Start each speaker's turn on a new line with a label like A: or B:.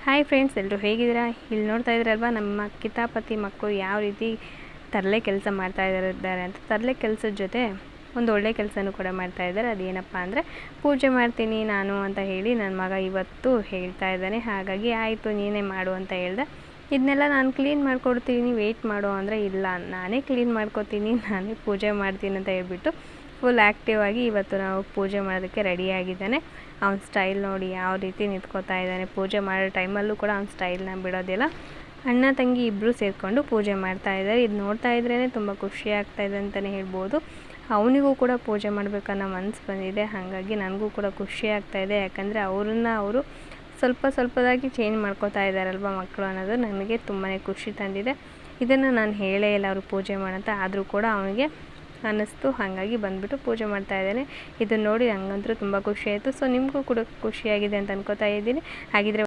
A: Hi friends, ಎಲ್ಲರೂ ಹೇಗಿದ್ದೀರಾ? ಇಲ್ಲಿ ನೋಡ್ತಾ ಇದ್ದೀರಲ್ವ ನಮ್ಮ ಕಿತಾಪತಿ ಮಕ್ಕಳು ಯಾವ ರೀತಿ ತರಲೆ ಕೆಲಸ ಮಾಡ್ತಾ ಇದ್ದಾರೆ ಅಂತ. ತರಲೆ ಕೆಲಸದ ಜೊತೆ ಒಂದು ಒಳ್ಳೆ ಕೆಲಸನೂ ಕೂಡ ಮಾಡ್ತಾ ಇದ್ದಾರೆ. ಅದೇನಪ್ಪ ಅಂದರೆ ಪೂಜೆ ಮಾಡ್ತೀನಿ ನಾನು ಅಂತ ಹೇಳಿ ನನ್ನ ಮಗ ಇವತ್ತು ಹೇಳ್ತಾ ಇದ್ದಾನೆ. ಹಾಗಾಗಿ ಆಯಿತು ನೀನೇ ಮಾಡು ಅಂತ ಹೇಳ್ದೆ. ಇದನ್ನೆಲ್ಲ ನಾನು ಕ್ಲೀನ್ ಮಾಡಿಕೊಡ್ತೀನಿ, ವೆಯ್ಟ್ ಮಾಡು ಅಂದರೆ ಇಲ್ಲ ನಾನೇ ಕ್ಲೀನ್ ಮಾಡ್ಕೊತೀನಿ, ನಾನೇ ಪೂಜೆ ಮಾಡ್ತೀನಿ ಅಂತ ಹೇಳ್ಬಿಟ್ಟು ಫುಲ್ ಆ್ಯಕ್ಟಿವ್ ಆಗಿ ಇವತ್ತು ನಾವು ಪೂಜೆ ಮಾಡೋದಕ್ಕೆ ರೆಡಿಯಾಗಿದ್ದಾನೆ. ಅವ್ನ ಸ್ಟೈಲ್ ನೋಡಿ ಯಾವ ರೀತಿ ನಿಂತ್ಕೋತಾ ಇದ್ದಾನೆ. ಪೂಜೆ ಮಾಡೋ ಟೈಮಲ್ಲೂ ಕೂಡ ಅವ್ನ ಸ್ಟೈಲ್ನ ಬಿಡೋದಿಲ್ಲ. ಅಣ್ಣ ತಂಗಿ ಇಬ್ಬರು ಸೇರಿಕೊಂಡು ಪೂಜೆ ಮಾಡ್ತಾ ಇದ್ದಾರೆ. ಇದು ನೋಡ್ತಾ ಇದ್ರೇ ತುಂಬ ಖುಷಿ ಆಗ್ತಾಯಿದೆ ಅಂತಲೇ ಹೇಳ್ಬೋದು. ಅವನಿಗೂ ಕೂಡ ಪೂಜೆ ಮಾಡಬೇಕನ್ನೋ ಮನಸ್ಸು ಬಂದಿದೆ. ಹಾಗಾಗಿ ನನಗೂ ಕೂಡ ಖುಷಿ ಆಗ್ತಾಯಿದೆ. ಯಾಕಂದರೆ ಅವರು ಸ್ವಲ್ಪದಾಗಿ ಚೇಂಜ್ ಮಾಡ್ಕೋತಾ ಇದ್ದಾರಲ್ವ ಮಕ್ಕಳು ಅನ್ನೋದು ನನಗೆ ತುಂಬಾ ಖುಷಿ ತಂದಿದೆ. ಇದನ್ನು ನಾನು ಹೇಳೇ ಇಲ್ಲ ಅವರು ಪೂಜೆ ಮಾಡಂತ, ಆದರೂ ಕೂಡ ಅವನಿಗೆ ಅನ್ನಿಸ್ತು. ಹಾಗಾಗಿ ಬಂದುಬಿಟ್ಟು ಪೂಜೆ ಮಾಡ್ತಾ ಇದ್ದಾನೆ. ಇದನ್ನು ನೋಡಿ ನನಗಂತೂ ತುಂಬ ಖುಷಿ ಆಯಿತು. ಸೊ ನಿಮಗೂ ಕೂಡ ಖುಷಿಯಾಗಿದೆ ಅಂತ ಅನ್ಕೋತಾ ಇದ್ದೀನಿ. ಹಾಗಿದ್ರೆ